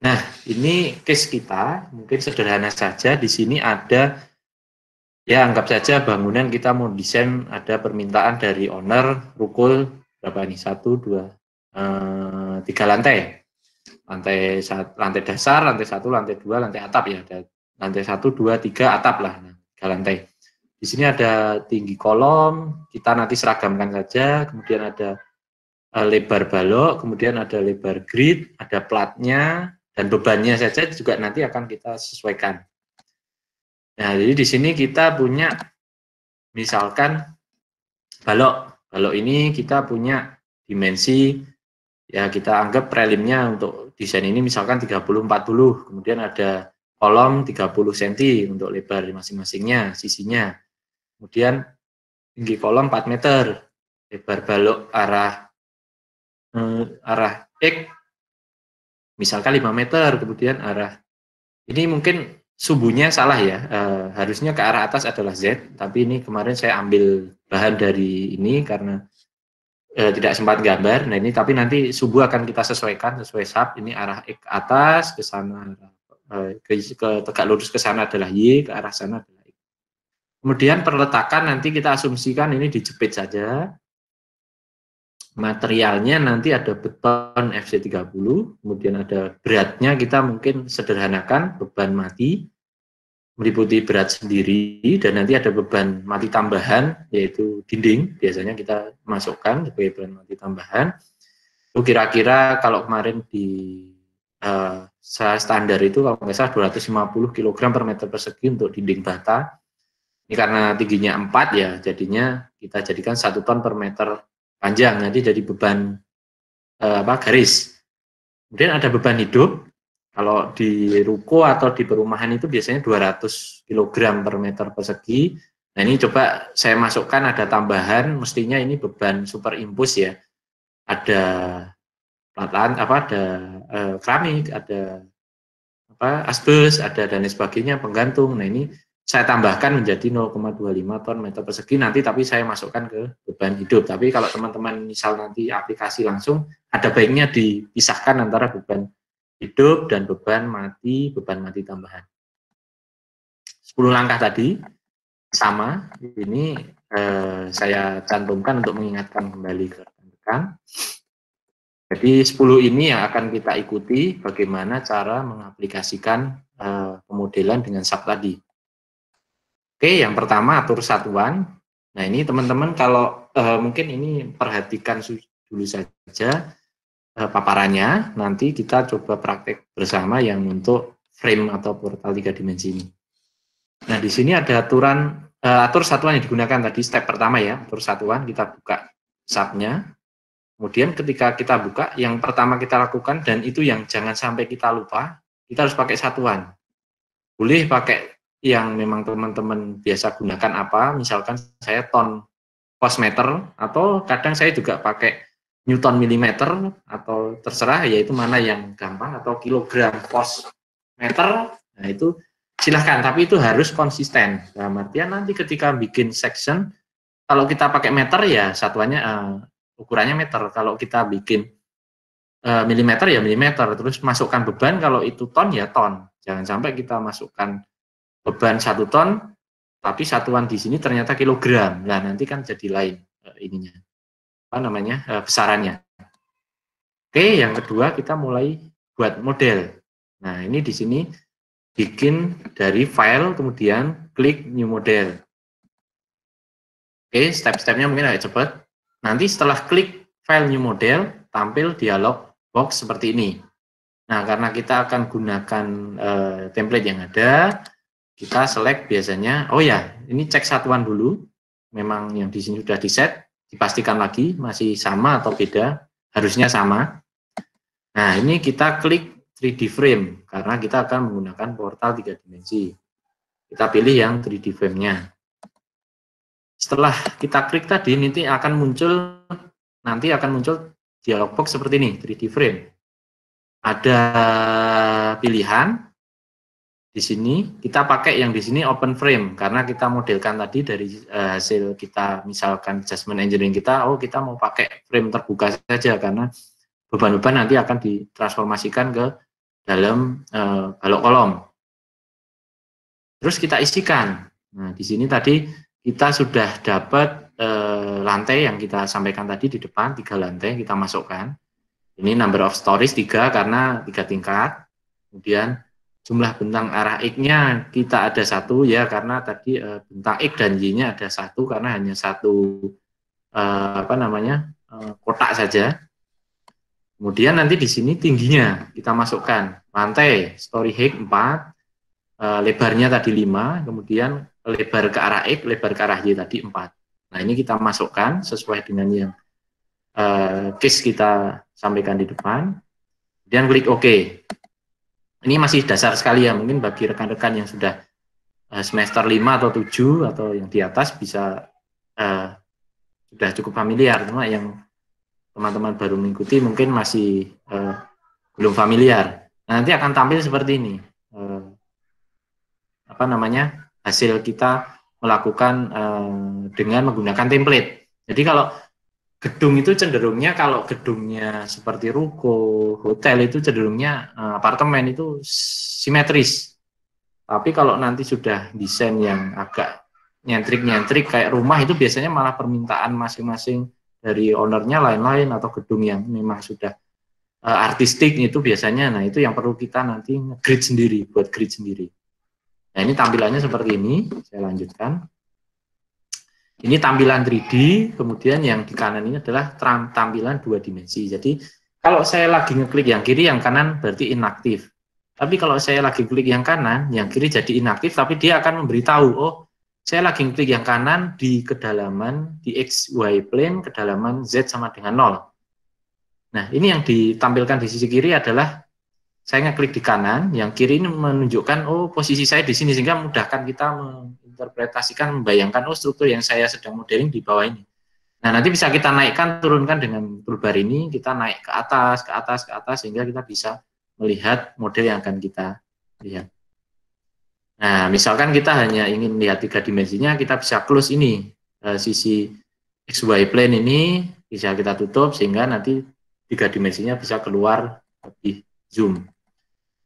Nah, ini case kita, mungkin sederhana saja. Di sini ada, ya anggap saja bangunan kita mau desain, ada permintaan dari owner, rukul berapa nih, 1, 2, 3 lantai. Lantai dasar, lantai 1, lantai 2, lantai atap ya. Ada lantai 1, 2, 3 atap lah, 3 lantai. Di sini ada tinggi kolom, kita nanti seragamkan saja, kemudian ada lebar balok, kemudian ada lebar grid, ada platnya, dan bebannya saja juga nanti akan kita sesuaikan. Nah, jadi di sini kita punya, misalkan balok. Balok ini kita punya dimensi, ya kita anggap prelimnya untuk desain ini misalkan 30-40, kemudian ada kolom 30 cm untuk lebar masing-masingnya, sisinya. Kemudian tinggi kolom 4 meter, lebar balok arah X misalkan 5 meter, kemudian arah, ini mungkin subuhnya salah ya, harusnya ke arah atas adalah Z, tapi ini kemarin saya ambil bahan dari ini karena tidak sempat gambar. Nah ini tapi nanti subuh akan kita sesuaikan sesuai sub, ini arah X ke atas, ke sana ke tegak lurus ke sana adalah Y, ke arah sana adalah X. Kemudian perletakan nanti kita asumsikan ini dijepit saja. Materialnya nanti ada beton FC30, kemudian ada beratnya kita mungkin sederhanakan, beban mati, meliputi berat sendiri, dan nanti ada beban mati tambahan, yaitu dinding, biasanya kita masukkan sebagai beban mati tambahan. Itu kira-kira kalau kemarin di standar itu kalau nggak salah 250 kg per meter persegi untuk dinding bata. Ini karena tingginya 4 ya, jadinya kita jadikan 1 ton per meter panjang, nanti jadi beban garis. Kemudian ada beban hidup, kalau di ruko atau di perumahan itu biasanya 200 kg per meter persegi. Nah ini coba saya masukkan ada tambahan, mestinya ini beban superimpus ya. Ada platan, ada keramik, ada asbes, ada dan lain sebagainya, penggantung. Nah ini saya tambahkan menjadi 0,25 ton meter persegi nanti, tapi saya masukkan ke beban hidup. Tapi kalau teman-teman misal nanti aplikasi langsung, ada baiknya dipisahkan antara beban hidup dan beban mati tambahan. 10 langkah tadi sama, ini saya cantumkan untuk mengingatkan kembali ke rekan-rekan. Jadi 10 ini yang akan kita ikuti bagaimana cara mengaplikasikan pemodelan dengan SAP tadi. Oke, yang pertama atur satuan. Nah ini teman-teman kalau mungkin ini perhatikan dulu saja paparannya, nanti kita coba praktek bersama yang untuk frame atau portal 3 dimensi ini. Nah di sini ada aturan atur satuan yang digunakan tadi, step pertama ya, atur satuan, kita buka SAP-nya. Kemudian ketika kita buka, yang pertama kita lakukan, dan itu yang jangan sampai kita lupa, kita harus pakai satuan. Boleh pakai yang memang teman-teman biasa gunakan apa, misalkan saya ton cos meter, atau kadang saya juga pakai newton milimeter, atau terserah, yaitu mana yang gampang, atau kilogram cos meter, nah itu silahkan, tapi itu harus konsisten. Dalam artian nanti ketika bikin section, kalau kita pakai meter ya satuannya ukurannya meter, kalau kita bikin milimeter ya milimeter, terus masukkan beban kalau itu ton ya ton. Jangan sampai kita masukkan beban 1 ton, tapi satuan di sini ternyata kilogram. Nah nanti kan jadi lain ininya, apa namanya, besarannya. Oke, yang kedua kita mulai buat model. Nah ini di sini bikin dari file, kemudian klik new model. Oke, step-stepnya mungkin agak cepat. Nanti setelah klik file new model, tampil dialog box seperti ini. Nah, karena kita akan gunakan template yang ada, kita select biasanya, oh ya, ini cek satuan dulu. Memang yang di sini sudah di-set, dipastikan lagi masih sama atau beda, harusnya sama. Nah, ini kita klik 3D frame, karena kita akan menggunakan portal 3 dimensi. Kita pilih yang 3D frame-nya. Setelah kita klik tadi, nanti akan muncul dialog box seperti ini, 3D frame. Ada pilihan di sini, kita pakai yang di sini open frame karena kita modelkan tadi dari hasil kita, misalkan adjustment engineering kita, oh kita mau pakai frame terbuka saja karena beban-beban nanti akan ditransformasikan ke dalam balok kolom. Terus kita isikan. Nah, di sini tadi kita sudah dapat lantai yang kita sampaikan tadi di depan, 3 lantai kita masukkan. Ini number of stories 3 karena 3 tingkat. Kemudian jumlah bentang arah X-nya kita ada 1 ya, karena tadi bentang X dan Y-nya ada 1 karena hanya satu kotak saja. Kemudian nanti di sini tingginya kita masukkan lantai story height 4, lebarnya tadi 5, kemudian lebar ke arah X, lebar ke arah Y tadi 4. Nah, ini kita masukkan sesuai dengan yang case kita sampaikan di depan. Kemudian klik OK. Ini masih dasar sekali ya, mungkin bagi rekan-rekan yang sudah semester 5 atau 7 atau yang di atas bisa sudah cukup familiar, cuma yang teman-teman baru mengikuti mungkin masih belum familiar. Nah, nanti akan tampil seperti ini. Hasil kita melakukan dengan menggunakan template. Jadi kalau gedung itu cenderungnya, kalau gedungnya seperti ruko, hotel itu cenderungnya apartemen itu simetris. Tapi kalau nanti sudah desain yang agak nyentrik-nyentrik kayak rumah itu biasanya malah permintaan masing-masing dari ownernya lain-lain, atau gedung yang memang sudah artistik itu biasanya, nah itu yang perlu kita nanti nge-grid sendiri, buat grid sendiri. Nah, ini tampilannya seperti ini, saya lanjutkan. Ini tampilan 3D, kemudian yang di kanan ini adalah tampilan 2 dimensi. Jadi kalau saya lagi ngeklik yang kiri, yang kanan berarti inaktif. Tapi kalau saya lagi klik yang kanan, yang kiri jadi inaktif, tapi dia akan memberitahu, oh saya lagi klik yang kanan di kedalaman, di XY plane, kedalaman Z sama dengan 0. Nah, ini yang ditampilkan di sisi kiri adalah saya ngeklik di kanan, yang kiri ini menunjukkan, oh posisi saya di sini, sehingga memudahkan kita menginterpretasikan, membayangkan, oh struktur yang saya sedang modeling di bawah ini. Nah, nanti bisa kita naikkan, turunkan dengan toolbar ini, kita naik ke atas, ke atas, ke atas, sehingga kita bisa melihat model yang akan kita lihat. Nah, misalkan kita hanya ingin lihat 3 dimensinya, kita bisa close ini, sisi XY plane ini bisa kita tutup, sehingga nanti 3 dimensinya bisa keluar lebih zoom.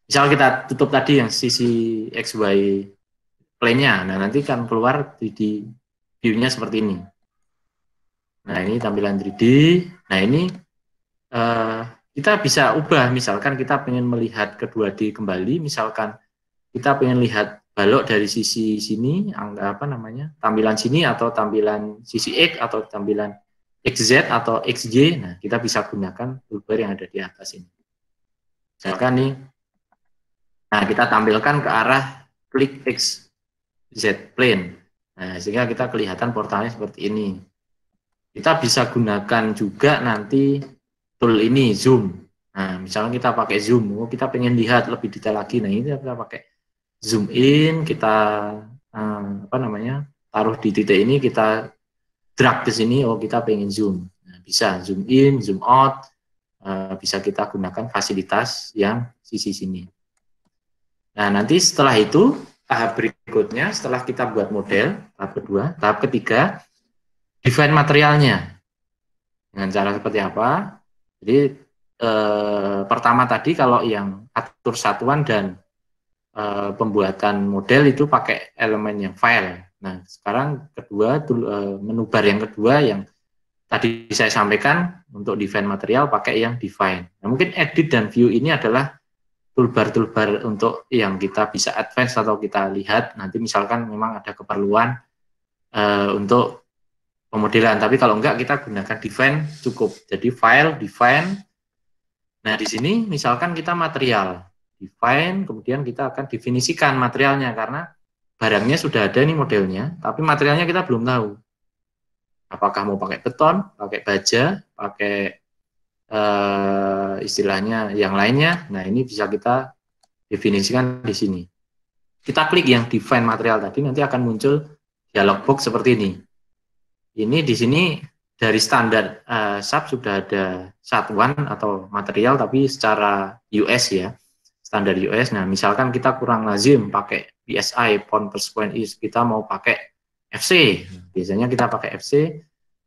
Misal kita tutup tadi yang sisi XY plane-nya, nah nanti kan keluar 3D view-nya seperti ini. Nah, ini tampilan 3D. Nah, ini kita bisa ubah, misalkan kita pengen melihat ke 2D kembali, misalkan kita pengen lihat balok dari sisi sini, tampilan sini, atau tampilan sisi X, atau tampilan XZ atau XY, nah kita bisa gunakan toolbar yang ada di atas ini. Misalkan nih, nah kita tampilkan ke arah klik XZ plane, nah sehingga kita kelihatan portalnya seperti ini. Kita bisa gunakan juga nanti tool ini, zoom. Nah, misalnya kita pakai zoom, kita pengen lihat lebih detail lagi, nah ini kita pakai zoom in, kita taruh di titik ini, kita drag ke sini, oh kita pengen zoom. Nah, bisa zoom in, zoom out, bisa kita gunakan fasilitas yang sisi sini. Nah, nanti setelah itu, tahap berikutnya, setelah kita buat model, tahap kedua, tahap ketiga, define materialnya. Dengan cara seperti apa? Jadi, pertama tadi kalau yang atur satuan dan pembuatan model itu pakai elemen yang file. Nah, sekarang kedua, menu bar yang kedua yang tadi saya sampaikan untuk define material pakai yang define. Nah, mungkin edit dan view ini adalah toolbar-toolbar untuk yang kita bisa advance atau kita lihat nanti misalkan memang ada keperluan untuk pemodelan. Tapi kalau enggak, kita gunakan define cukup. Jadi file, define. Nah, di sini misalkan kita material. Define, kemudian kita akan definisikan materialnya, karena barangnya sudah ada nih modelnya, tapi materialnya kita belum tahu. Apakah mau pakai beton, pakai baja, pakai istilahnya yang lainnya. Nah, ini bisa kita definisikan di sini. Kita klik yang define material tadi, nanti akan muncul dialog box seperti ini. Ini di sini dari standar SAP sudah ada satuan atau material, tapi secara US ya, standar US. Nah, misalkan kita kurang lazim pakai PSI, pound per square inch, kita mau pakai FC. Biasanya kita pakai FC,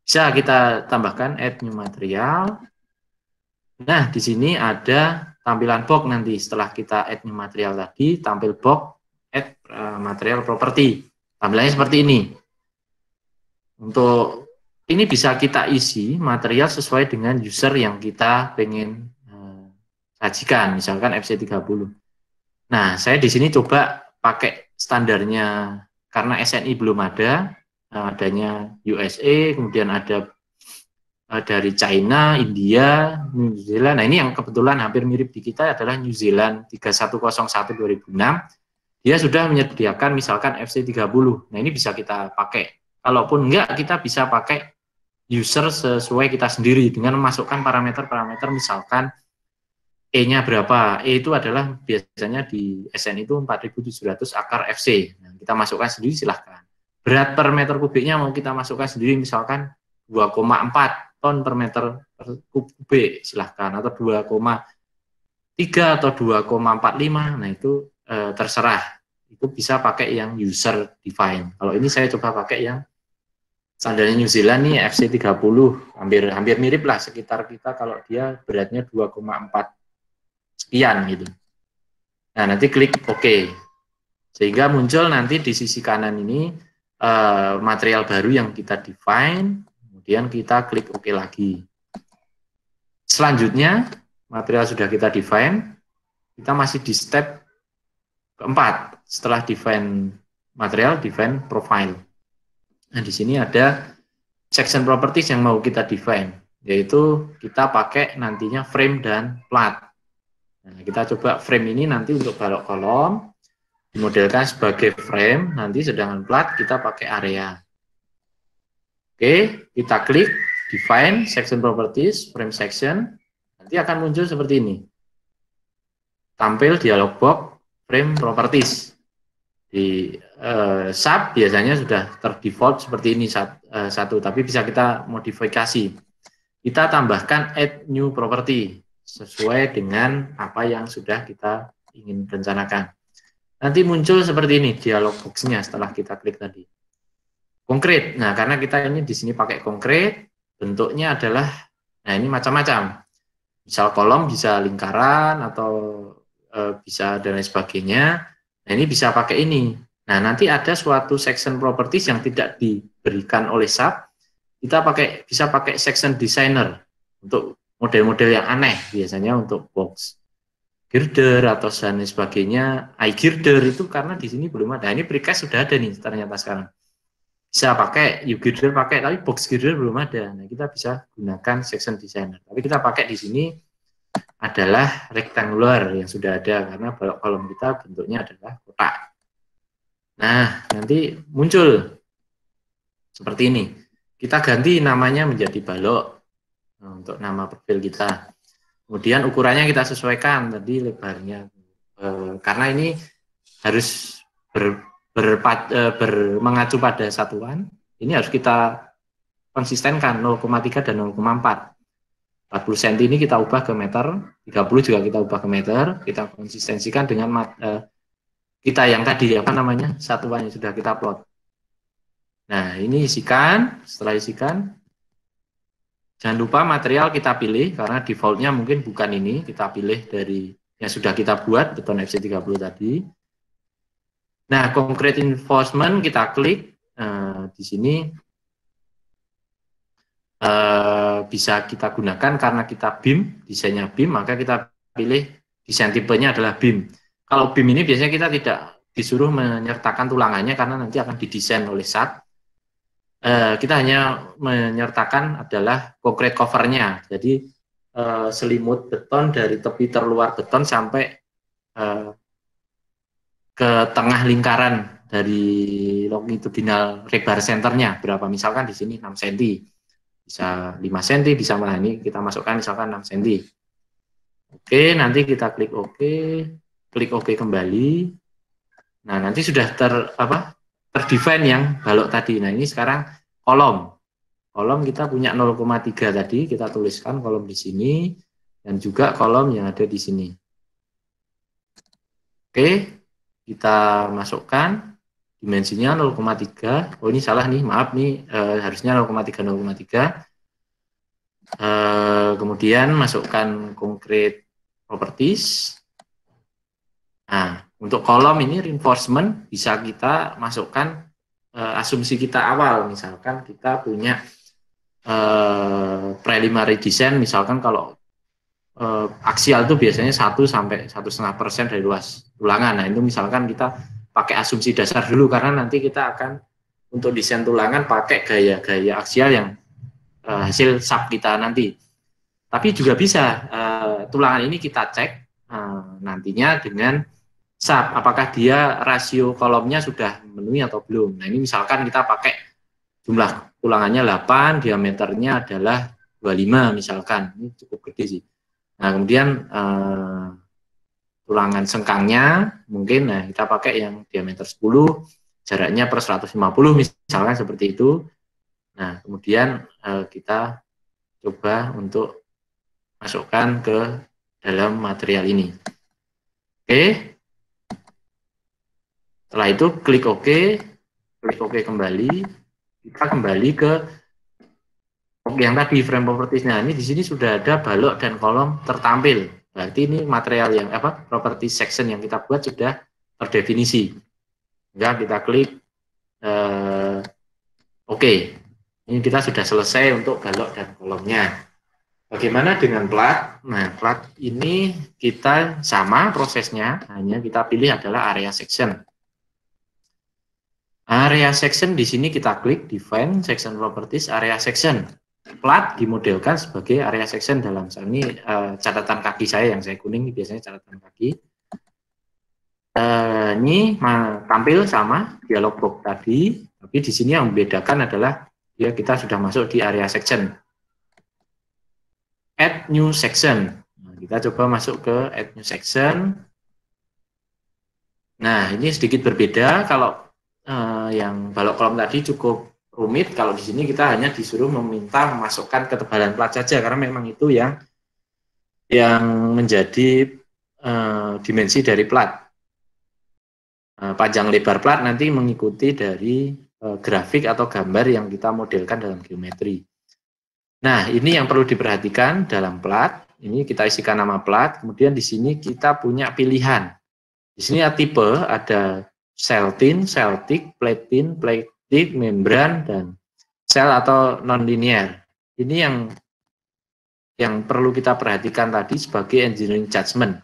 bisa kita tambahkan add new material. Nah, di sini ada tampilan box nanti setelah kita add new material tadi, tampil box add material property. Tampilannya seperti ini. Untuk ini bisa kita isi material sesuai dengan user yang kita pengen sajikan, misalkan FC30. Nah, saya di sini coba pakai standarnya karena SNI belum ada, adanya USA, kemudian ada dari China, India, New Zealand. Nah, ini yang kebetulan hampir mirip di kita adalah New Zealand 3101 2006. Dia sudah menyediakan misalkan FC30. Nah, ini bisa kita pakai. Kalaupun enggak, kita bisa pakai user sesuai kita sendiri dengan memasukkan parameter-parameter misalkan E-nya berapa. E itu adalah biasanya di SN itu 4700 akar FC. Nah, kita masukkan sendiri silahkan. Berat per meter kubiknya mau kita masukkan sendiri misalkan 2,4 ton per meter kubik silahkan, atau 2,3 atau 2,45. Nah, itu terserah. Itu bisa pakai yang user define. Kalau ini saya coba pakai yang standarnya New Zealand nih, FC30, hampir mirip lah sekitar kita kalau dia beratnya 2,4 sekian gitu. Nah, nanti klik OK. Sehingga muncul nanti di sisi kanan ini material baru yang kita define, kemudian kita klik OK lagi. Selanjutnya, material sudah kita define, kita masih di step keempat. Setelah define material, define profile. Nah, di sini ada section properties yang mau kita define, yaitu kita pakai nantinya frame dan plat. Nah, kita coba frame ini nanti untuk balok kolom, dimodelkan sebagai frame, nanti sedangkan plat kita pakai area. Oke, kita klik define section properties, frame section, nanti akan muncul seperti ini. Tampil dialog box frame properties. Di sub biasanya sudah terdefault seperti ini satu, tapi bisa kita modifikasi. Kita tambahkan add new property sesuai dengan apa yang sudah kita ingin rencanakan. Nanti muncul seperti ini dialog box-nya setelah kita klik tadi. Konkret. Nah, karena kita ini di sini pakai konkret, bentuknya adalah, nah ini macam-macam. Misal kolom bisa lingkaran atau bisa dan lain sebagainya. Nah, ini bisa pakai ini. Nah, nanti ada suatu section properties yang tidak diberikan oleh sub, kita bisa pakai section designer untuk model-model yang aneh, biasanya untuk box girder atau dan lain sebagainya. iGirder itu karena di sini belum ada. Ini precast sudah ada nih ternyata sekarang. Bisa pakai uGirder pakai, tapi box girder belum ada. Nah, kita bisa gunakan section designer. Tapi kita pakai di sini adalah rectangular yang sudah ada karena balok kolom kita bentuknya adalah kotak. Nah, nanti muncul seperti ini. Kita ganti namanya menjadi balok untuk nama profil kita. Kemudian ukurannya kita sesuaikan tadi lebarnya karena ini harus mengacu pada satuan. Ini harus kita konsistenkan 0,3 dan 0,4. 40 cm ini kita ubah ke meter, 30 juga kita ubah ke meter, kita konsistensikan dengan kita yang tadi apa namanya satuan yang sudah kita plot. Nah, ini isikan, setelah isikan, jangan lupa material kita pilih karena defaultnya mungkin bukan ini, kita pilih dari yang sudah kita buat beton FC30 tadi. Nah, concrete reinforcement kita klik di sini. Bisa kita gunakan karena kita BIM, desainnya BIM, maka kita pilih desain tipenya adalah BIM. Kalau BIM ini biasanya kita tidak disuruh menyertakan tulangannya karena nanti akan didesain oleh SAT. Kita hanya menyertakan adalah concrete covernya, jadi selimut beton dari tepi terluar beton sampai ke tengah lingkaran dari longitudinal rebar centernya berapa, misalkan di sini 6 cm. Bisa 5 cm, bisa malah ini kita masukkan misalkan 6 cm. Oke, nanti kita klik OK, klik OK kembali. Nah, nanti sudah terdefine yang balok tadi. Nah, ini sekarang kolom. Kolom kita punya 0,3 tadi, kita tuliskan kolom di sini dan juga kolom yang ada di sini. Oke, kita masukkan dimensinya 0,3. Oh, ini salah nih, maaf nih, harusnya 0,3 0,3. Kemudian masukkan konkret properties. Nah, untuk kolom ini reinforcement bisa kita masukkan asumsi kita awal. Misalkan kita punya preliminary design, misalkan kalau aksial itu biasanya 1 sampai 1,5% dari luas tulangan. Nah, itu misalkan kita pakai asumsi dasar dulu, karena nanti kita akan untuk desain tulangan pakai gaya-gaya aksial yang hasil sub kita nanti. Tapi juga bisa tulangan ini kita cek nantinya dengan sub, apakah dia rasio kolomnya sudah memenuhi atau belum. Nah, ini misalkan kita pakai jumlah tulangannya 8, diameternya adalah 25 misalkan, ini cukup gede sih. Nah, kemudian tulangan sengkangnya mungkin, nah kita pakai yang diameter 10, jaraknya per 150 misalkan seperti itu. Nah, kemudian kita coba untuk masukkan ke dalam material ini. Oke. Setelah itu klik OK kembali. Kita kembali ke yang tadi frame properties. Nah, ini di sini sudah ada balok dan kolom tertampil. Berarti ini material yang property section yang kita buat sudah terdefinisi. Ya, kita klik OK. Ini kita sudah selesai untuk balok dan kolomnya. Bagaimana dengan plat? Nah, plat ini kita sama prosesnya, hanya kita pilih adalah area section. Area section di sini kita klik define section properties area section. Plat dimodelkan sebagai area section dalam ini catatan kaki saya yang saya kuning, ini biasanya catatan kaki. Ini tampil sama dialog box tadi, tapi di sini yang membedakan adalah kita sudah masuk di area section. Add new section. Nah, kita coba masuk ke add new section. Nah, ini sedikit berbeda. Kalau yang balok kolom tadi cukup rumit, kalau di sini kita hanya disuruh meminta memasukkan ketebalan plat saja, karena memang itu yang menjadi dimensi dari plat. Panjang lebar plat nanti mengikuti dari grafik atau gambar yang kita modelkan dalam geometri. Nah, ini yang perlu diperhatikan dalam plat. Ini kita isikan nama plat, kemudian di sini kita punya pilihan. Di sini ada tipe, ada cell thin, cell thick, plate thin, plate thick, membran, dan cell atau non-linear. Ini yang perlu kita perhatikan tadi sebagai engineering judgment.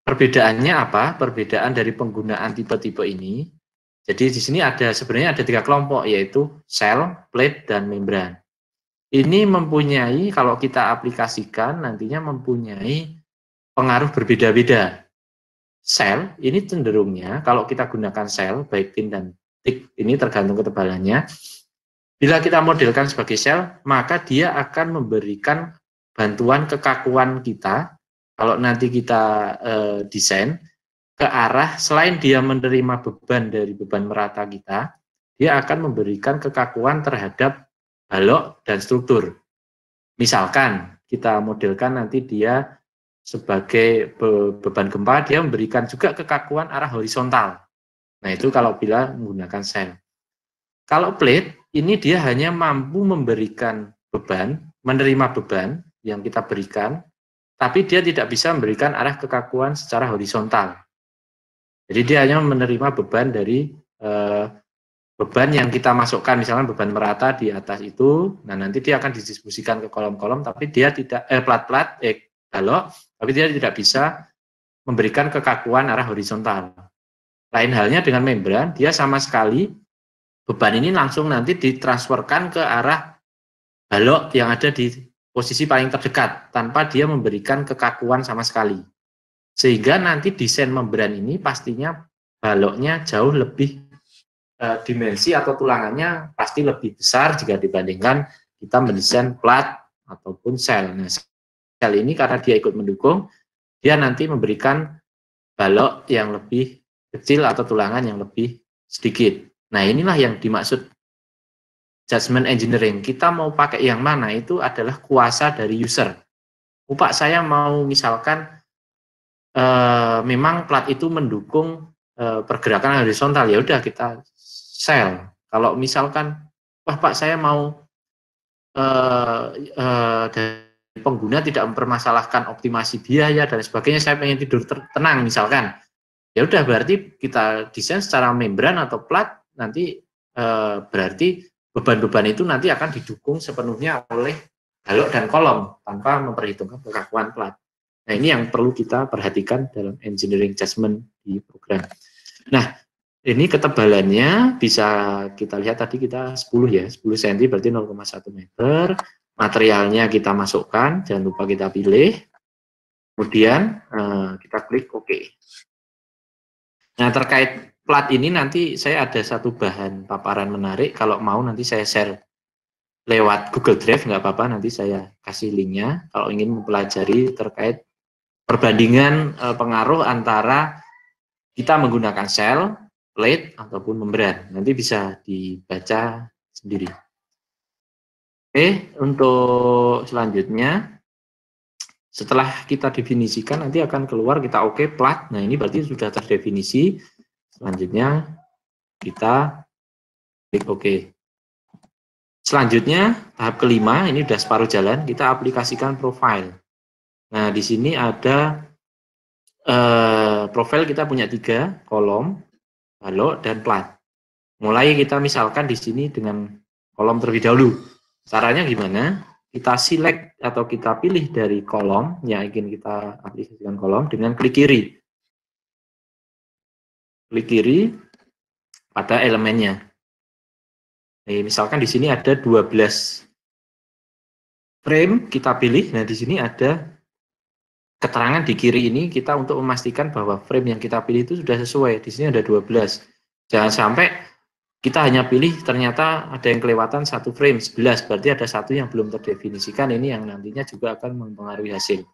Perbedaannya apa? Perbedaan dari penggunaan tipe-tipe ini. Jadi di sini sebenarnya ada 3 kelompok, yaitu cell, plate, dan membran. Ini mempunyai, kalau kita aplikasikan, nantinya mempunyai pengaruh berbeda-beda. Cell, ini cenderungnya, kalau kita gunakan cell, baik thin dan thick, ini tergantung ketebalannya. Bila kita modelkan sebagai cell, maka dia akan memberikan bantuan kekakuan kita, kalau nanti kita desain, ke arah, selain dia menerima beban dari beban merata kita, dia akan memberikan kekakuan terhadap balok dan struktur. Misalkan kita modelkan nanti dia sebagai beban gempa, dia memberikan juga kekakuan arah horizontal. Nah, itu kalau bila menggunakan sel. Kalau plate, ini dia hanya mampu memberikan beban, menerima beban yang kita berikan, tapi dia tidak bisa memberikan arah kekakuan secara horizontal. Jadi dia hanya menerima beban dari beban yang kita masukkan, misalnya beban merata di atas itu, nah nanti dia akan didistribusikan ke kolom-kolom, tapi dia tidak plat-plat balok, tapi dia tidak bisa memberikan kekakuan arah horizontal. Lain halnya dengan membran, dia sama sekali beban ini langsung nanti ditransferkan ke arah balok yang ada di posisi paling terdekat, tanpa dia memberikan kekakuan sama sekali. Sehingga nanti desain membran ini pastinya baloknya jauh lebih dimensi atau tulangannya pasti lebih besar jika dibandingkan kita mendesain plat ataupun sel. Nah, sel ini karena dia ikut mendukung, dia nanti memberikan balok yang lebih kecil atau tulangan yang lebih sedikit. Nah, inilah yang dimaksud judgment engineering. Kita mau pakai yang mana itu adalah kuasa dari user. Pak, saya mau misalkan memang plat itu mendukung pergerakan horizontal, ya udah kita sel. Kalau misalkan, wah Pak, saya mau pengguna tidak mempermasalahkan optimasi biaya dan sebagainya, saya pengen tidur tenang misalkan, ya udah berarti kita desain secara membran atau plat, nanti berarti beban-beban itu nanti akan didukung sepenuhnya oleh balok dan kolom tanpa memperhitungkan kekakuan plat. Nah, ini yang perlu kita perhatikan dalam engineering judgment di program. Nah, ini ketebalannya bisa kita lihat tadi kita 10 ya, 10 cm berarti 0,1 meter. Materialnya kita masukkan, jangan lupa kita pilih. Kemudian kita klik OK. Nah, terkait plat ini nanti saya ada satu bahan paparan menarik. Kalau mau nanti saya share lewat Google Drive, nggak apa-apa, nanti saya kasih linknya. Kalau ingin mempelajari terkait perbandingan pengaruh antara kita menggunakan sel, plate, ataupun membran. Nanti bisa dibaca sendiri. Oke, untuk selanjutnya, setelah kita definisikan, nanti akan keluar kita oke plat. Nah, ini berarti sudah terdefinisi. Selanjutnya, kita klik OK. Selanjutnya, tahap kelima, ini sudah separuh jalan, kita aplikasikan profile. Nah, di sini ada profil kita punya 3, kolom, balok, dan plat. Mulai kita misalkan di sini dengan kolom terlebih dahulu. Caranya gimana? Kita select atau kita pilih dari kolom yang ingin kita aplikasikan kolom dengan klik kiri. Klik kiri pada elemennya. Nah, misalkan di sini ada 12 frame, kita pilih. Nah, di sini ada keterangan di kiri ini kita untuk memastikan bahwa frame yang kita pilih itu sudah sesuai. Di sini ada 12. Jangan sampai kita hanya pilih ternyata ada yang kelewatan 1 frame, 11, berarti ada 1 yang belum terdefinisikan, ini yang nantinya juga akan mempengaruhi hasil.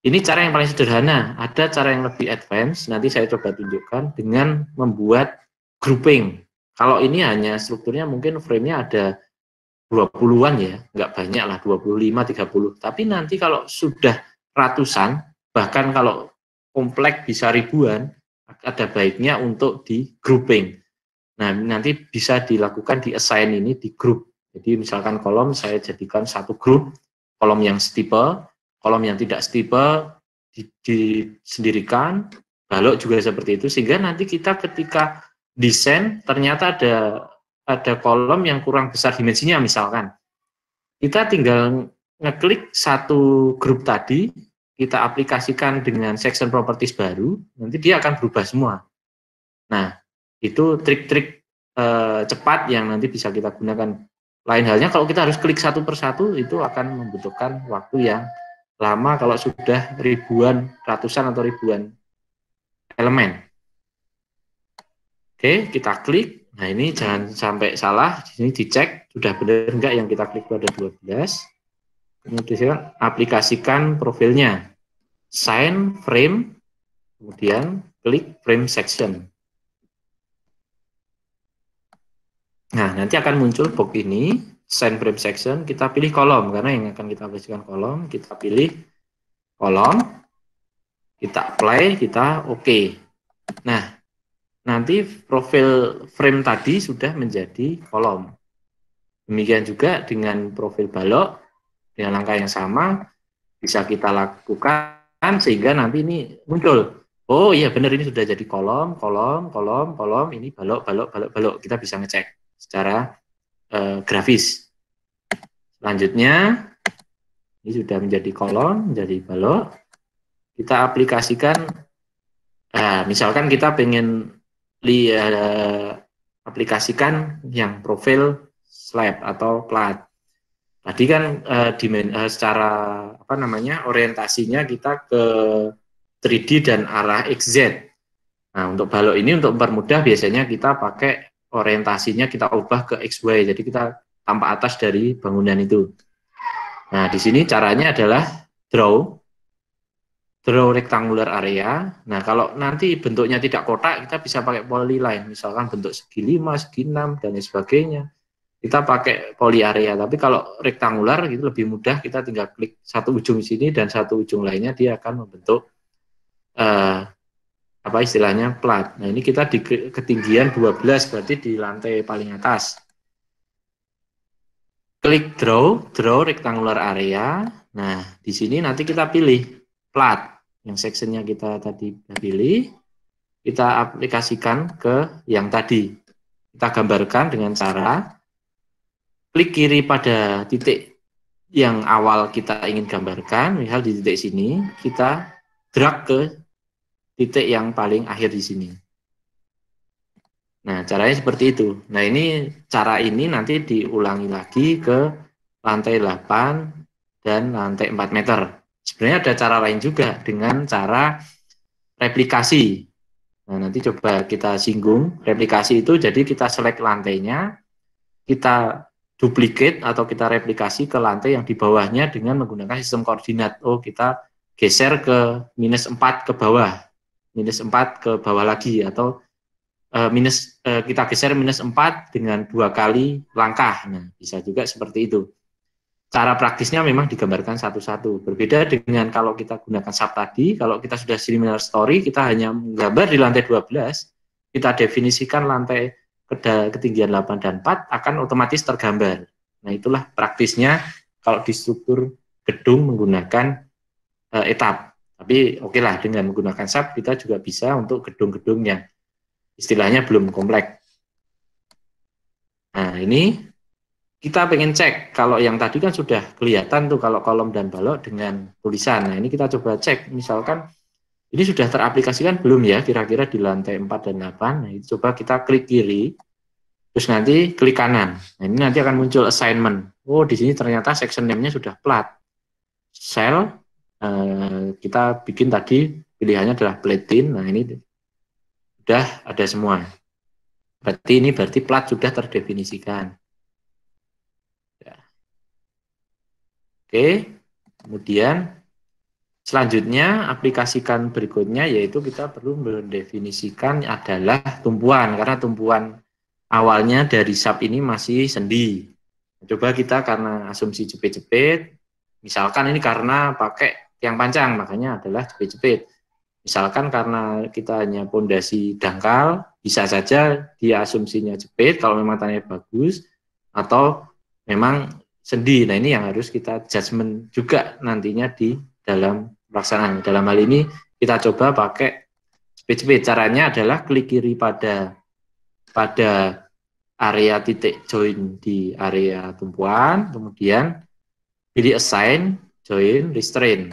Ini cara yang paling sederhana, ada cara yang lebih advance, nanti saya coba tunjukkan dengan membuat grouping. Kalau ini hanya strukturnya mungkin frame-nya ada 20-an ya, nggak banyak lah, 25, 30, tapi nanti kalau sudah ratusan, bahkan kalau kompleks bisa ribuan, ada baiknya untuk di grouping. Nah, nanti bisa dilakukan di assign ini di grup. Jadi misalkan kolom saya jadikan satu grup, kolom yang stipe, kolom yang tidak stipe disendirikan, balok juga seperti itu, sehingga nanti kita ketika desain ternyata ada kolom yang kurang besar dimensinya misalkan. Kita tinggal ngeklik satu grup tadi, kita aplikasikan dengan section properties baru, nanti dia akan berubah semua. Nah, itu trik-trik cepat yang nanti bisa kita gunakan. Lain halnya kalau kita harus klik satu persatu, itu akan membutuhkan waktu yang lama kalau sudah ribuan, ratusan atau ribuan elemen. Oke, kita klik. Nah, ini jangan sampai salah. Di sini dicek sudah benar enggak yang kita klik itu ada 12. Kemudian aplikasikan profilnya. Sign frame, kemudian klik frame section. Nah, nanti akan muncul box ini, sign frame section, kita pilih kolom, karena yang akan kita aplikasikan kolom, kita pilih kolom, kita apply, kita OK. Nah, nanti profil frame tadi sudah menjadi kolom. Demikian juga dengan profil balok, dengan langkah yang sama, bisa kita lakukan, sehingga nanti ini muncul. Oh iya benar, ini sudah jadi kolom, ini balok. Kita bisa ngecek secara grafis. Selanjutnya, ini sudah menjadi kolom, menjadi balok. Kita aplikasikan, misalkan kita pengen aplikasikan yang profil slab atau plat. Tadi kan secara orientasinya kita ke 3D dan arah XZ. Nah, untuk balok ini untuk mempermudah biasanya kita pakai orientasinya kita ubah ke XY, jadi kita tampak atas dari bangunan itu. Nah, di sini caranya adalah draw rectangular area. Nah, kalau nanti bentuknya tidak kotak, kita bisa pakai polyline, misalkan bentuk segi 5, segi 6, dan sebagainya. Kita pakai poly area, tapi kalau rektangular itu lebih mudah, kita tinggal klik satu ujung sini dan satu ujung lainnya, dia akan membentuk apa istilahnya plat. Nah, ini kita di ketinggian 12, berarti di lantai paling atas. Klik draw rectangular area. Nah, di sini nanti kita pilih plat. Yang sectionnya kita tadi pilih, kita aplikasikan ke yang tadi. Kita gambarkan dengan cara klik kiri pada titik yang awal kita ingin gambarkan, misal di titik sini, kita drag ke titik yang paling akhir di sini. Nah, caranya seperti itu. Nah, ini cara ini nanti diulangi lagi ke lantai 8 dan lantai 4 meter. Sebenarnya ada cara lain juga dengan cara replikasi. Nah, nanti coba kita singgung. Replikasi itu jadi kita select lantainya, kita duplicate atau kita replikasi ke lantai yang di bawahnya dengan menggunakan sistem koordinat. Oh, kita geser ke -4 ke bawah, -4 ke bawah lagi, atau kita geser -4 dengan 2 kali langkah. Nah, bisa juga seperti itu. Cara praktisnya memang digambarkan satu-satu. Berbeda dengan kalau kita gunakan sub tadi, kalau kita sudah similar story, kita hanya menggambar di lantai 12, kita definisikan lantai ketinggian 8 dan 4 akan otomatis tergambar. Nah, itulah praktisnya kalau di struktur gedung menggunakan etap. Tapi oke lah, dengan menggunakan sub kita juga bisa untuk gedung-gedung yang istilahnya belum kompleks. Nah, ini kita pengen cek, kalau yang tadi kan sudah kelihatan tuh kalau kolom dan balok dengan tulisan. Nah, ini kita coba cek, misalkan ini sudah teraplikasikan belum ya, kira-kira di lantai 4 dan 8. Nah, itu coba kita klik kiri, terus nanti klik kanan. Nah, ini nanti akan muncul assignment. Oh, di sini ternyata section name-nya sudah plat. Cell, kita bikin tadi, pilihannya adalah platin. Nah, ini sudah ada semua. Berarti plat sudah terdefinisikan. Oke, kemudian selanjutnya aplikasikan berikutnya yaitu kita perlu mendefinisikan adalah tumpuan, karena tumpuan awalnya dari sub ini masih sendi. Coba kita karena asumsi jepit-jepit, misalkan ini karena pakai tiang pancang makanya adalah jepit-jepit. Misalkan karena kita hanya pondasi dangkal, bisa saja dia asumsinya jepit kalau memang tanahnya bagus, atau memang sendi. Nah, ini yang harus kita judgement juga nantinya di dalam pelaksanaan. Dalam hal ini kita coba pakai jepit-jepit. Caranya adalah klik kiri pada area titik join di area tumpuan, kemudian pilih assign, join, restrain.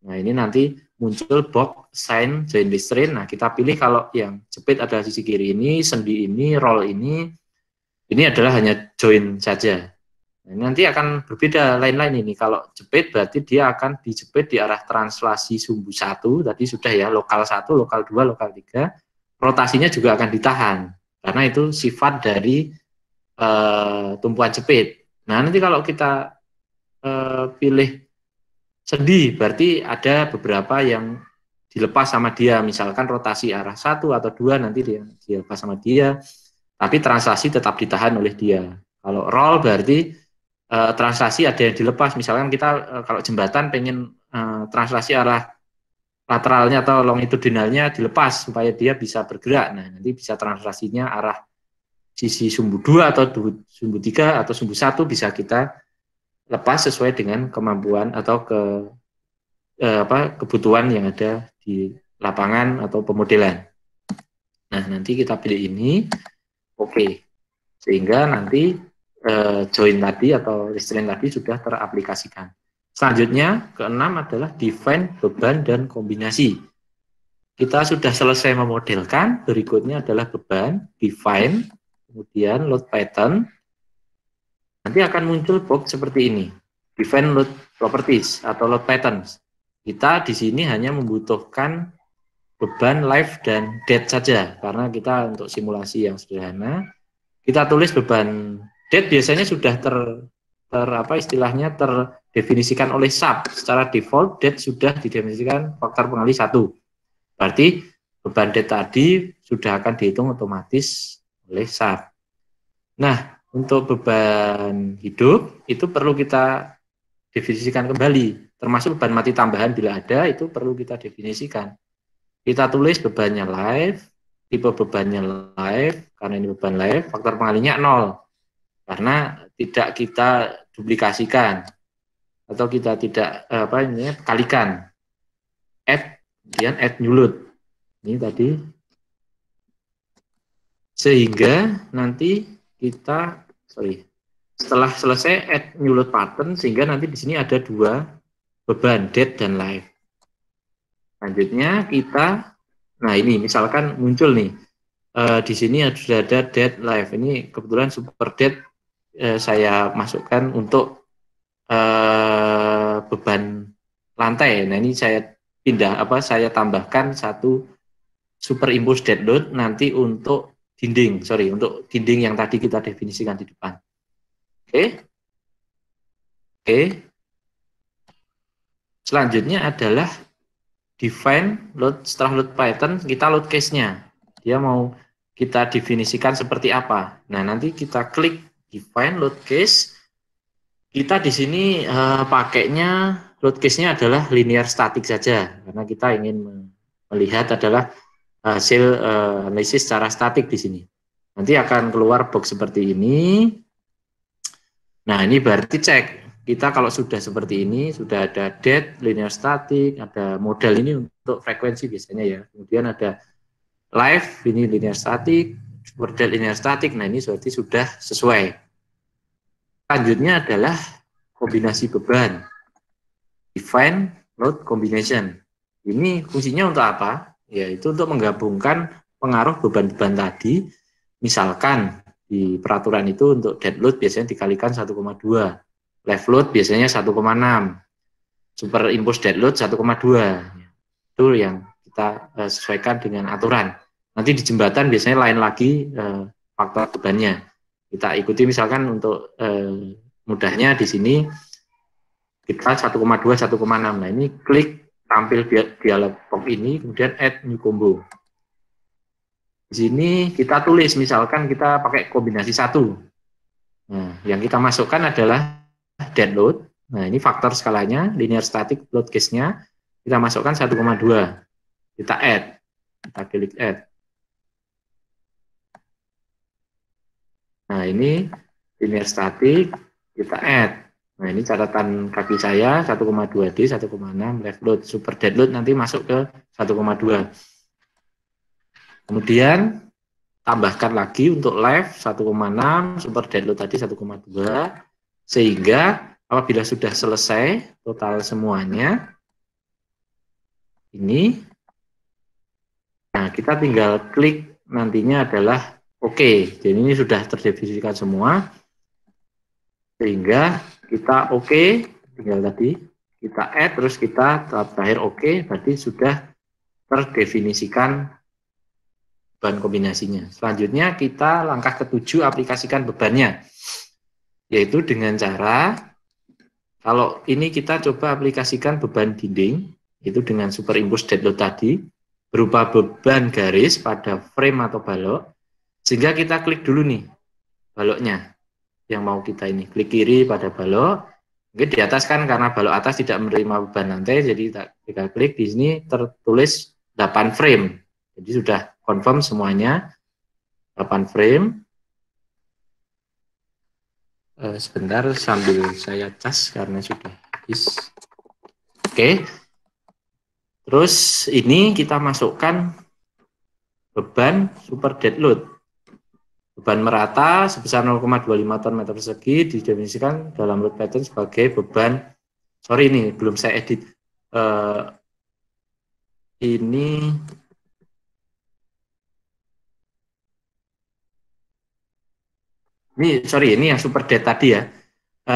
Nah, ini nanti muncul box assign, join, restrain. Nah, kita pilih kalau yang jepit adalah sisi kiri ini, sendi ini, roll ini adalah hanya join saja. Nah, nanti akan berbeda lain-lain ini. Kalau jepit berarti dia akan dijepit di arah translasi sumbu 1, tadi sudah ya, lokal 1, lokal 2, lokal 3. Rotasinya juga akan ditahan, karena itu sifat dari tumpuan jepit. Nah, nanti kalau kita pilih sendi, berarti ada beberapa yang dilepas sama dia, misalkan rotasi arah 1 atau 2 nanti dia dilepas sama dia, tapi translasi tetap ditahan oleh dia. Kalau roll berarti translasi ada yang dilepas, misalkan kita kalau jembatan pengen translasi arah lateralnya atau longitudinalnya dilepas supaya dia bisa bergerak. Nah, nanti bisa translasinya arah sisi sumbu 2 atau sumbu 3 atau sumbu 1 bisa kita lepas sesuai dengan kemampuan atau kebutuhan yang ada di lapangan atau pemodelan. Nah, nanti kita pilih ini, oke. Sehingga nanti join tadi atau restrain tadi sudah teraplikasikan. Selanjutnya, keenam adalah define beban dan kombinasi. Kita sudah selesai memodelkan, berikutnya adalah beban, define, kemudian load pattern. Nanti akan muncul box seperti ini, define load properties atau load patterns. Kita di sini hanya membutuhkan beban live dan dead saja, karena kita untuk simulasi yang sederhana, kita tulis beban dead biasanya sudah terdefinisikan oleh sub. Secara default dead sudah didefinisikan faktor pengali 1. Berarti beban dead tadi sudah akan dihitung otomatis oleh sub. Nah, untuk beban hidup itu perlu kita definisikan kembali, termasuk beban mati tambahan bila ada itu perlu kita definisikan. Kita tulis bebannya live, tipe bebannya live, karena ini beban live, faktor pengalinya 0, karena tidak kita duplikasikan. atau kita tidak kalikan add, kemudian add new load ini tadi, sehingga nanti kita setelah selesai add new load pattern, sehingga nanti di sini ada dua beban, date dan live. Selanjutnya kita, nah ini misalkan muncul nih, di sini sudah ada date live. Ini kebetulan super date saya masukkan untuk beban lantai. Nah ini saya saya tambahkan satu super impulse dead load nanti untuk dinding, untuk dinding yang tadi kita definisikan di depan. Oke. Selanjutnya adalah define load. Setelah load pattern, kita load case-nya. Dia mau kita definisikan seperti apa. Nah, nanti kita klik define load case. Kita di sini pakainya load case-nya adalah linear static saja, karena kita ingin melihat adalah hasil analisis secara statik di sini. Nanti akan keluar box seperti ini. Nah, ini berarti cek. Kita kalau sudah seperti ini, sudah ada date, linear static, ada model ini untuk frekuensi biasanya ya. Kemudian ada live, ini linear static, model linear static. Nah, ini berarti sudah sesuai. Selanjutnya adalah kombinasi beban. Define load combination. Ini fungsinya untuk apa? Yaitu untuk menggabungkan pengaruh beban-beban tadi. Misalkan di peraturan itu untuk dead load biasanya dikalikan 1,2. Live load biasanya 1,6. Super impulse dead load 1,2. Itu yang kita sesuaikan dengan aturan. Nanti di jembatan biasanya lain lagi faktor bebannya. Kita ikuti misalkan untuk mudahnya di sini kita 1,2, 1,6. Nah ini klik tampil dialog box ini, kemudian add new combo. Di sini kita tulis misalkan kita pakai kombinasi 1. Nah, yang kita masukkan adalah dead load. Nah ini faktor skalanya, linear static load case-nya. Kita masukkan 1,2. Kita add. Kita klik add. Nah ini linear static, kita add. Nah ini catatan kaki saya 1,2D, 1,6 live load. Super dead load nanti masuk ke 1,2. Kemudian tambahkan lagi untuk live 1,6, super dead load tadi 1,2. Sehingga apabila sudah selesai total semuanya, ini, nah kita tinggal klik nantinya adalah oke. Jadi ini sudah terdefinisikan semua. Sehingga kita oke, tinggal tadi kita add, terus kita terakhir oke, berarti sudah terdefinisikan beban kombinasinya. Selanjutnya kita langkah ke-7 aplikasikan bebannya, yaitu dengan cara, kalau ini kita coba aplikasikan beban dinding, itu dengan super impulse dead load tadi, berupa beban garis pada frame atau balok, sehingga kita klik dulu nih baloknya yang mau kita ini, klik kiri pada balok. Mungkin di atas kan karena balok atas tidak menerima beban lantai, jadi kita klik di sini tertulis 8 frame. Jadi sudah confirm semuanya 8 frame. Sebentar sambil saya cas karena sudah habis. Oke. Terus ini kita masukkan beban super dead load. Beban merata sebesar 0,25 ton meter persegi didefinisikan dalam load pattern sebagai beban, ini belum saya edit. Ini yang super dead tadi ya.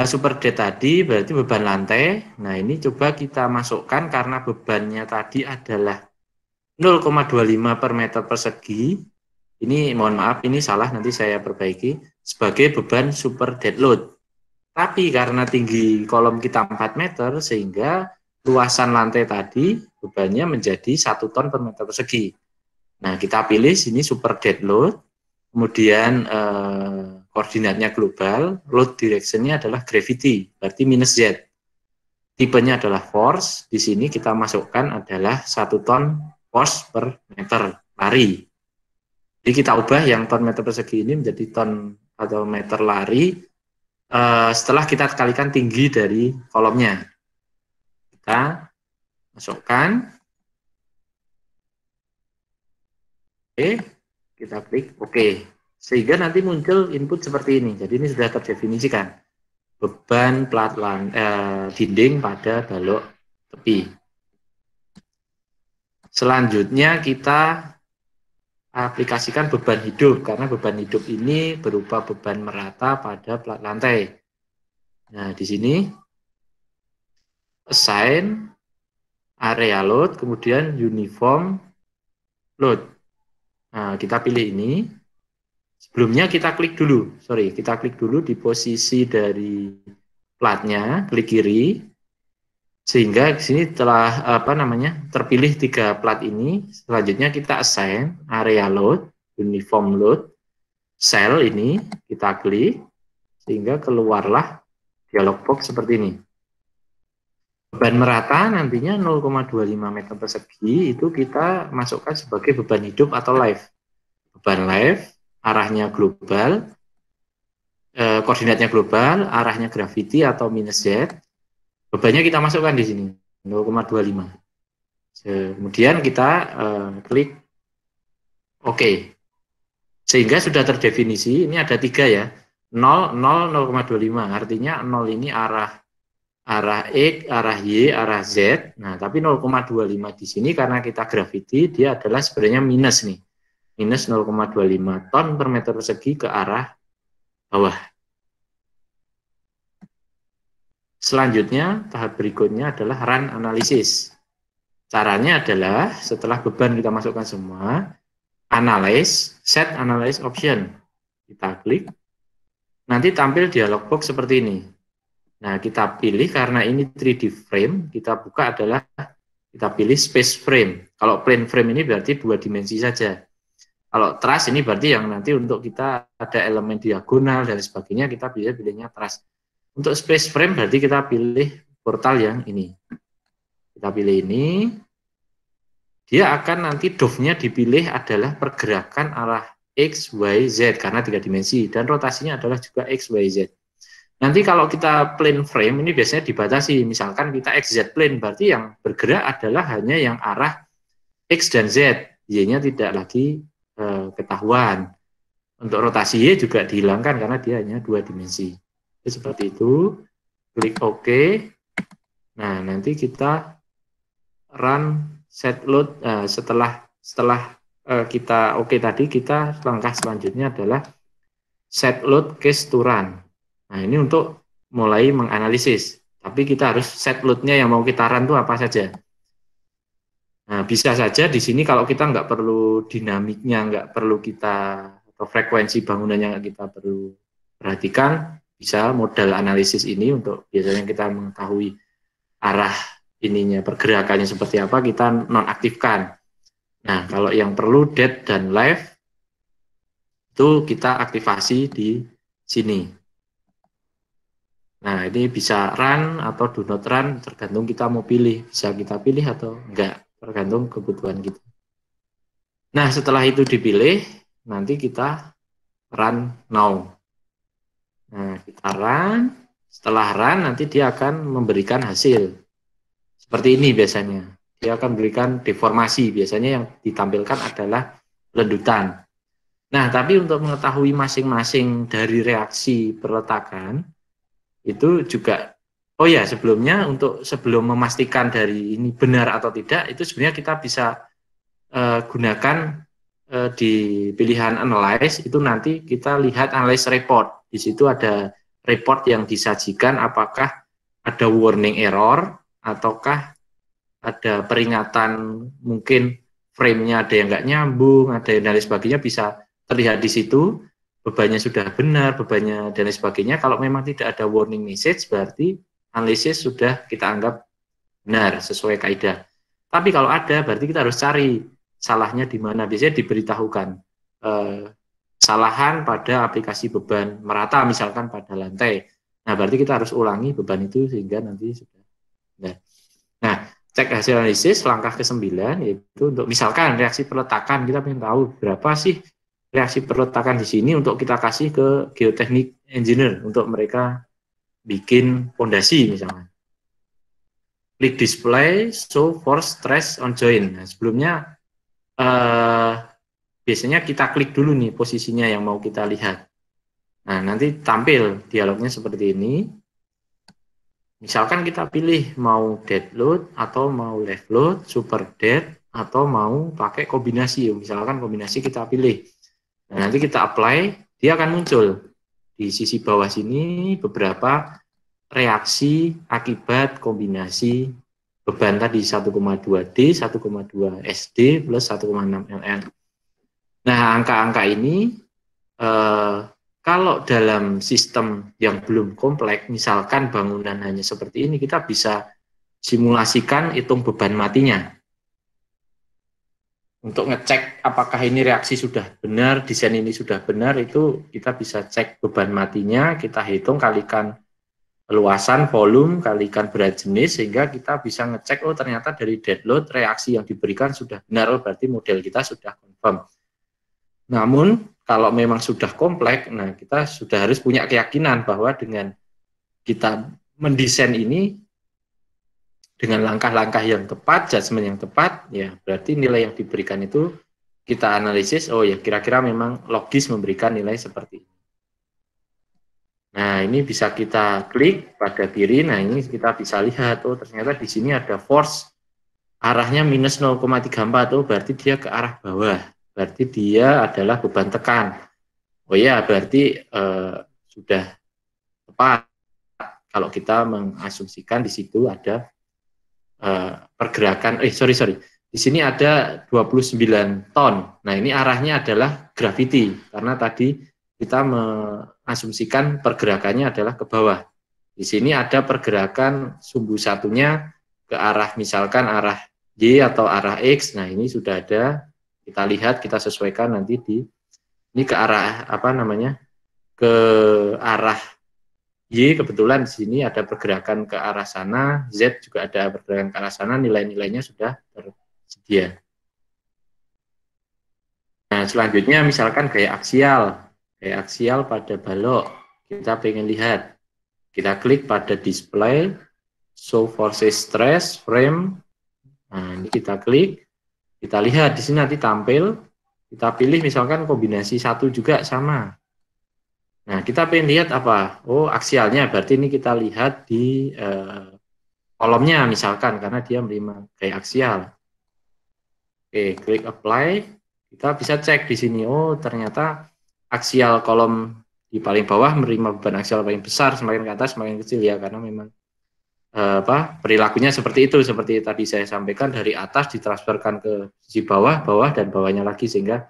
Super dead tadi berarti beban lantai. Nah ini coba kita masukkan karena bebannya tadi adalah 0,25 per meter persegi. Ini mohon maaf, ini salah, nanti saya perbaiki, sebagai beban super dead load. Tapi karena tinggi kolom kita 4 meter, sehingga luasan lantai tadi bebannya menjadi 1 ton per meter persegi. Nah, kita pilih sini super dead load, kemudian koordinatnya global, load direction-nya adalah gravity, berarti minus Z. Tipenya adalah force, di sini kita masukkan adalah 1 ton force per meter lari. Jadi kita ubah yang ton meter persegi ini menjadi ton atau meter lari setelah kita kalikan tinggi dari kolomnya. Kita masukkan, oke, kita klik oke. Sehingga nanti muncul input seperti ini. Jadi ini sudah terdefinisikan. Beban plat dinding pada balok tepi. Selanjutnya kita aplikasikan beban hidup, karena beban hidup ini berupa beban merata pada plat lantai. Nah, di sini assign area load, kemudian uniform load. Nah, kita pilih ini. Sebelumnya kita klik dulu, kita klik dulu di posisi dari platnya, klik kiri, sehingga di sini telah terpilih 3 plat ini. Selanjutnya kita assign area load, uniform load, cell ini kita klik, sehingga keluarlah dialog box seperti ini. Beban merata nantinya 0,25 meter persegi itu kita masukkan sebagai beban hidup atau live. Beban live, arahnya global, koordinatnya global, arahnya gravity atau minus Z. Bebannya kita masukkan di sini 0,25. Kemudian kita klik OK. Sehingga sudah terdefinisi, ini ada 3 ya. 0, 0, 0,25. Artinya 0 ini arah X, arah Y, arah Z. Nah, tapi 0,25 di sini karena kita gravity, dia adalah sebenarnya minus nih. Minus 0,25 ton per meter persegi ke arah bawah. Selanjutnya, tahap berikutnya adalah run analysis. Caranya adalah setelah beban kita masukkan semua, analyze, set analyze option. Kita klik, nanti tampil dialog box seperti ini. Nah, kita pilih karena ini 3D frame, kita buka adalah kita pilih space frame. Kalau plane frame ini berarti 2 dimensi saja. Kalau truss ini berarti yang nanti untuk kita ada elemen diagonal dan sebagainya, kita pilihnya truss. Untuk space frame berarti kita pilih portal yang ini. Kita pilih ini. Dia akan nanti dove-nya dipilih adalah pergerakan arah X, Y, Z karena 3 dimensi. Dan rotasinya adalah juga X, Y, Z. Nanti kalau kita plane frame ini biasanya dibatasi. Misalkan kita XZ plane berarti yang bergerak adalah hanya yang arah X dan Z. Y-nya tidak lagi ketahuan. Untuk rotasi Y juga dihilangkan karena dia hanya 2 dimensi. Seperti itu, klik OK. Nah, nanti kita run set load. Setelah kita OK tadi, kita langkah selanjutnya adalah set load case to run. Nah, ini untuk mulai menganalisis. Tapi kita harus set load-nya yang mau kita run itu apa saja. Nah, bisa saja di sini kalau kita nggak perlu dinamiknya, nggak perlu kita, atau frekuensi bangunannya nggak kita perlu perhatikan, bisa modal analisis ini untuk biasanya kita mengetahui arah ininya, pergerakannya seperti apa, kita nonaktifkan. Nah, kalau yang perlu dead dan live, itu kita aktivasi di sini. Nah, ini bisa run atau do not run, tergantung kita mau pilih. Bisa kita pilih atau enggak, tergantung kebutuhan kita. Nah, setelah itu dipilih, nanti kita run now. Nah, kita run, setelah run nanti dia akan memberikan hasil. Seperti ini biasanya. Dia akan memberikan deformasi, biasanya yang ditampilkan adalah ledutan. Nah, tapi untuk mengetahui masing-masing dari reaksi perletakan, itu juga, oh ya sebelumnya sebelum memastikan dari ini benar atau tidak, itu sebenarnya kita bisa gunakan di pilihan analyze, itu nanti kita lihat analyze report. Di situ ada report yang disajikan apakah ada warning error ataukah ada peringatan mungkin frame-nya ada yang nggak nyambung, ada yang dan lain sebagainya, bisa terlihat di situ bebannya sudah benar, bebannya dan lain sebagainya. Kalau memang tidak ada warning message berarti analisis sudah kita anggap benar sesuai kaidah. Tapi kalau ada berarti kita harus cari salahnya di mana. Biasanya diberitahukan kesalahan pada aplikasi beban merata misalkan pada lantai. Nah, berarti kita harus ulangi beban itu sehingga nanti sudah benar. Nah, cek hasil analisis langkah ke-9 yaitu untuk misalkan reaksi peletakan, kita ingin tahu berapa sih reaksi perletakan di sini untuk kita kasih ke geoteknik engineer untuk mereka bikin fondasi misalnya. Klik display, show force stress on joint. Nah, sebelumnya biasanya kita klik dulu nih posisinya yang mau kita lihat. Nah, nanti tampil dialognya seperti ini. Misalkan kita pilih mau dead load atau mau left load, super dead, atau mau pakai kombinasi. Misalkan kombinasi kita pilih. Nah, nanti kita apply, dia akan muncul di sisi bawah sini beberapa reaksi akibat kombinasi beban tadi 1,2D, 1,2 SD plus 1,6 LN. Nah, angka-angka ini kalau dalam sistem yang belum kompleks, misalkan bangunan hanya seperti ini, kita bisa simulasikan hitung beban matinya. Untuk ngecek apakah ini reaksi sudah benar, desain ini sudah benar, itu kita bisa cek beban matinya, kita hitung kalikan luasan, volume, kalikan berat jenis, sehingga kita bisa ngecek, oh ternyata dari dead load, reaksi yang diberikan sudah benar, oh berarti model kita sudah confirm. Namun, kalau memang sudah kompleks, nah kita sudah harus punya keyakinan bahwa dengan kita mendesain ini dengan langkah-langkah yang tepat, judgement yang tepat, ya berarti nilai yang diberikan itu kita analisis, oh ya kira-kira memang logis memberikan nilai seperti ini. Nah ini bisa kita klik pada kiri, nah ini kita bisa lihat, oh ternyata di sini ada force arahnya minus 0,34, oh berarti dia ke arah bawah. Berarti dia adalah beban tekan. Oh ya, berarti sudah tepat kalau kita mengasumsikan di situ ada pergerakan, sorry, di sini ada 29 ton. Nah ini arahnya adalah gravity, karena tadi kita mengasumsikan pergerakannya adalah ke bawah. Di sini ada pergerakan sumbu satunya ke arah, misalkan arah Y atau arah X. Nah ini sudah ada. Kita lihat, kita sesuaikan nanti ini ke arah apa namanya, ke arah Y, kebetulan di sini ada pergerakan ke arah sana, Z juga ada pergerakan ke arah sana, nilai-nilainya sudah tersedia. Nah selanjutnya misalkan gaya aksial pada balok, kita pengen lihat, kita klik pada display, show forces stress frame. Nah ini kita klik. Kita lihat di sini nanti tampil, kita pilih misalkan kombinasi 1 juga sama. Nah, kita pengen lihat apa? Oh, aksialnya, berarti ini kita lihat di kolomnya misalkan, karena dia menerima gaya aksial. Oke, klik apply, kita bisa cek di sini, oh ternyata aksial kolom di paling bawah menerima beban aksial paling besar, semakin ke atas semakin kecil ya, karena memang perilakunya seperti itu, seperti tadi saya sampaikan, dari atas ditransferkan ke sisi bawah, dan bawahnya lagi, sehingga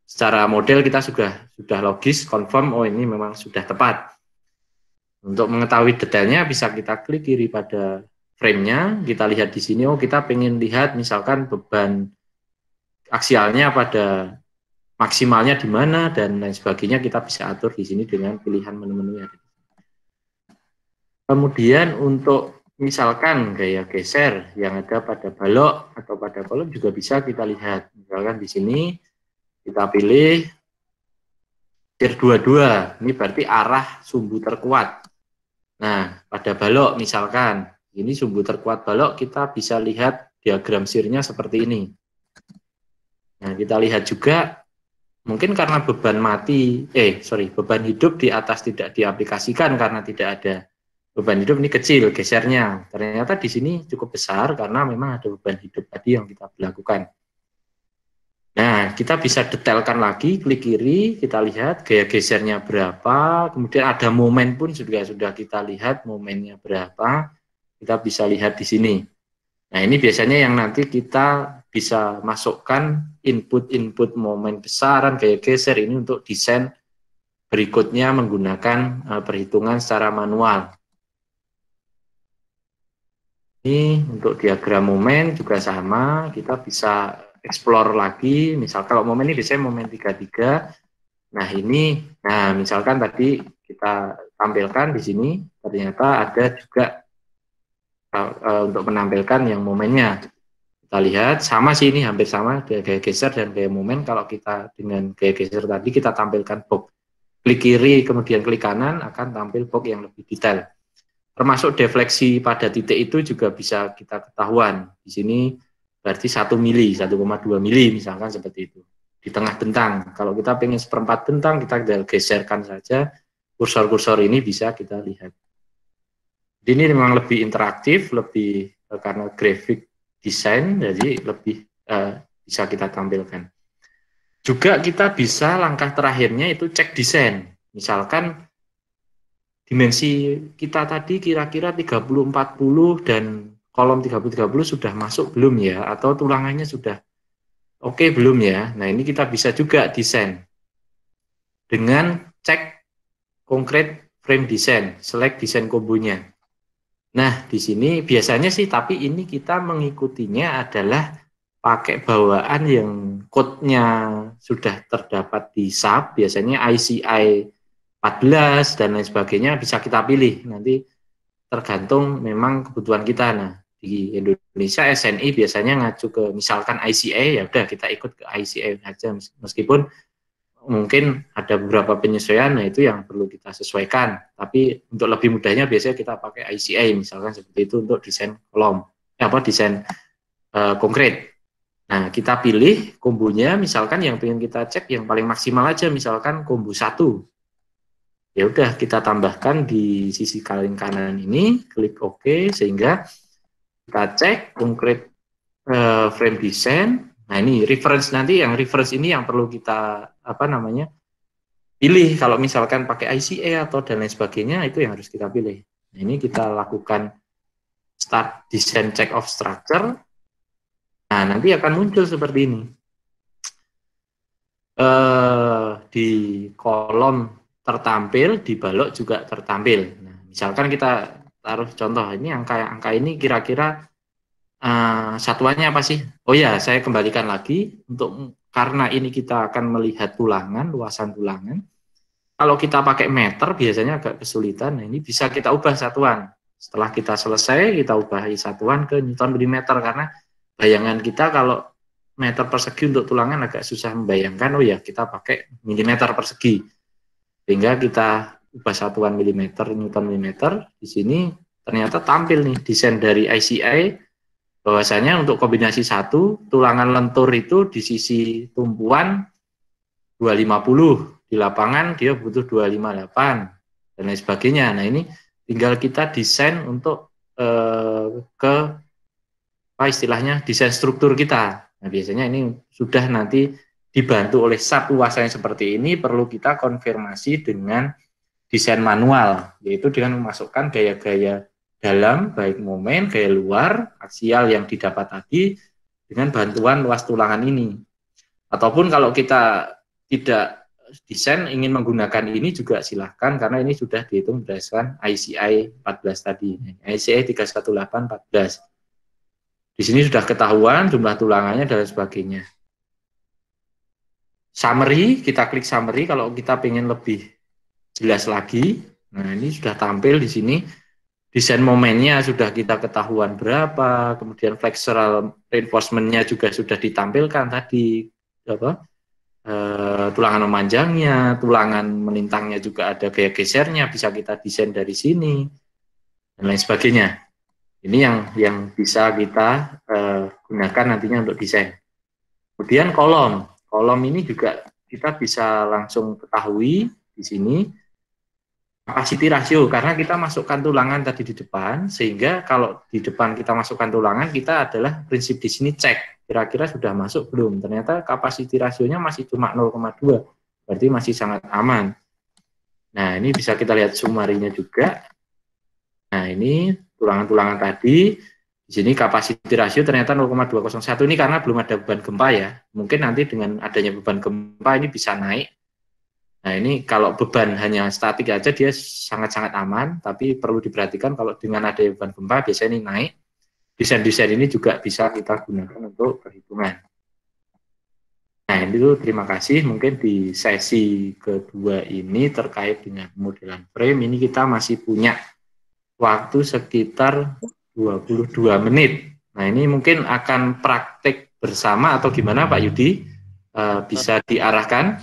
secara model kita sudah logis, confirm, oh ini memang sudah tepat. Untuk mengetahui detailnya bisa kita klik kiri pada frame-nya, kita lihat di sini, oh kita pengen lihat misalkan beban aksialnya pada maksimalnya di mana dan lain sebagainya, kita bisa atur di sini dengan pilihan menu-menu yang ada. Kemudian untuk misalkan gaya geser yang ada pada balok atau pada kolom juga bisa kita lihat. Misalkan di sini kita pilih tier 22, ini berarti arah sumbu terkuat. Nah, pada balok misalkan, ini sumbu terkuat balok, kita bisa lihat diagram sirnya seperti ini. Nah, kita lihat juga, mungkin karena beban hidup di atas tidak diaplikasikan karena tidak ada beban hidup, ini kecil gesernya. Ternyata di sini cukup besar karena memang ada beban hidup tadi yang kita lakukan. Nah, kita bisa detailkan lagi, klik kiri, kita lihat gaya gesernya berapa, kemudian ada momen pun juga sudah kita lihat momennya berapa, kita bisa lihat di sini. Nah, ini biasanya yang nanti kita bisa masukkan input-input momen besaran gaya geser ini untuk desain berikutnya menggunakan perhitungan secara manual. Ini untuk diagram momen juga sama, kita bisa explore lagi, misal kalau momen ini biasanya momen 33. Nah misalkan tadi kita tampilkan di sini, ternyata ada juga untuk menampilkan yang momennya. Kita lihat sama sih, ini hampir sama gaya geser dan gaya momen. Kalau kita dengan gaya geser tadi kita tampilkan box klik kiri kemudian klik kanan akan tampil box yang lebih detail. Termasuk defleksi pada titik itu juga bisa kita ketahuan. Di sini berarti 1 mili, 1,2 mili misalkan seperti itu. Di tengah bentang, kalau kita pengen seperempat bentang, kita geserkan saja, kursor-kursor ini bisa kita lihat. Ini memang lebih interaktif, lebih karena grafik desain, jadi lebih bisa kita tampilkan. Juga kita bisa langkah terakhirnya itu cek desain. Misalkan dimensi kita tadi kira-kira 30-40 dan kolom 30-30 sudah masuk belum ya, atau tulangannya sudah oke belum ya. Nah ini kita bisa juga desain dengan cek konkret frame design, select desain kombonya. Nah di sini biasanya sih, tapi ini kita mengikutinya adalah pakai bawaan yang code-nya sudah terdapat di SAP, biasanya ICI 14 dan lain sebagainya bisa kita pilih, nanti tergantung memang kebutuhan kita. Nah di Indonesia SNI biasanya ngacu ke misalkan ICA, ya udah kita ikut ke ICA saja, meskipun mungkin ada beberapa penyesuaian, nah itu yang perlu kita sesuaikan, tapi untuk lebih mudahnya biasanya kita pakai ICA misalkan seperti itu untuk desain kolom, desain konkret. Nah kita pilih kombonya, misalkan yang pengen kita cek yang paling maksimal aja, misalkan kombo 1. Ya udah kita tambahkan di sisi paling kanan ini, klik OK, sehingga kita cek konkret frame design. Nah ini reference, nanti yang reference ini yang perlu kita pilih. Kalau misalkan pakai ICA atau dan lain sebagainya, itu yang harus kita pilih. Nah ini kita lakukan start design check of structure. Nah nanti akan muncul seperti ini. Di kolom tertampil, di balok juga tertampil. Nah, misalkan kita taruh contoh, ini angka ini kira-kira satuannya apa sih? Oh ya, saya kembalikan lagi, karena ini kita akan melihat tulangan, luasan tulangan. Kalau kita pakai meter biasanya agak kesulitan. Nah, ini bisa kita ubah satuan. Setelah kita selesai, kita ubah satuan ke Newton milimeter, karena bayangan kita kalau meter persegi untuk tulangan agak susah membayangkan. Oh ya, kita pakai milimeter persegi. Sehingga kita ubah satuan milimeter, Newton milimeter. Di sini ternyata tampil nih desain dari ICI, bahwasanya untuk kombinasi 1, tulangan lentur itu di sisi tumpuan 250, di lapangan dia butuh 258, dan lain sebagainya. Nah ini tinggal kita desain untuk ke istilahnya desain struktur kita. Nah biasanya ini sudah nanti dibantu oleh SAP luasannya seperti ini, perlu kita konfirmasi dengan desain manual, yaitu dengan memasukkan gaya-gaya dalam, baik momen, gaya luar, aksial yang didapat tadi, dengan bantuan luas tulangan ini. Ataupun kalau kita tidak desain, ingin menggunakan ini juga silahkan, karena ini sudah dihitung berdasarkan ICI 14 tadi, ICI 31814. Di sini sudah ketahuan jumlah tulangannya dan sebagainya. Summary, kita klik summary kalau kita ingin lebih jelas lagi. Nah, ini sudah tampil di sini. Desain momennya sudah kita ketahuan berapa, kemudian flexural reinforcement-nya juga sudah ditampilkan tadi, tulangan memanjangnya, tulangan melintangnya juga ada gaya gesernya, bisa kita desain dari sini, dan lain sebagainya. Ini yang bisa kita gunakan nantinya untuk desain. Kemudian kolom ini juga kita bisa langsung ketahui di sini capacity ratio, karena kita masukkan tulangan tadi di depan, sehingga kalau di depan kita masukkan tulangan, kita adalah prinsip di sini cek kira-kira sudah masuk belum. Ternyata capacity rasionya masih cuma 0,2, berarti masih sangat aman. Nah ini bisa kita lihat sumarinya juga. Nah ini tulangan-tulangan tadi, di sini capacity ratio ternyata 0,201, ini karena belum ada beban gempa ya. Mungkin nanti dengan adanya beban gempa ini bisa naik. Nah ini kalau beban hanya statik aja dia sangat-sangat aman, tapi perlu diperhatikan kalau dengan adanya beban gempa biasanya ini naik. Desain-desain ini juga bisa kita gunakan untuk perhitungan. Nah itu terima kasih, mungkin di sesi kedua ini terkait dengan modelan frame, ini kita masih punya waktu sekitar 22 menit. Nah, ini mungkin akan praktek bersama atau gimana Pak Yudi? Bisa diarahkan?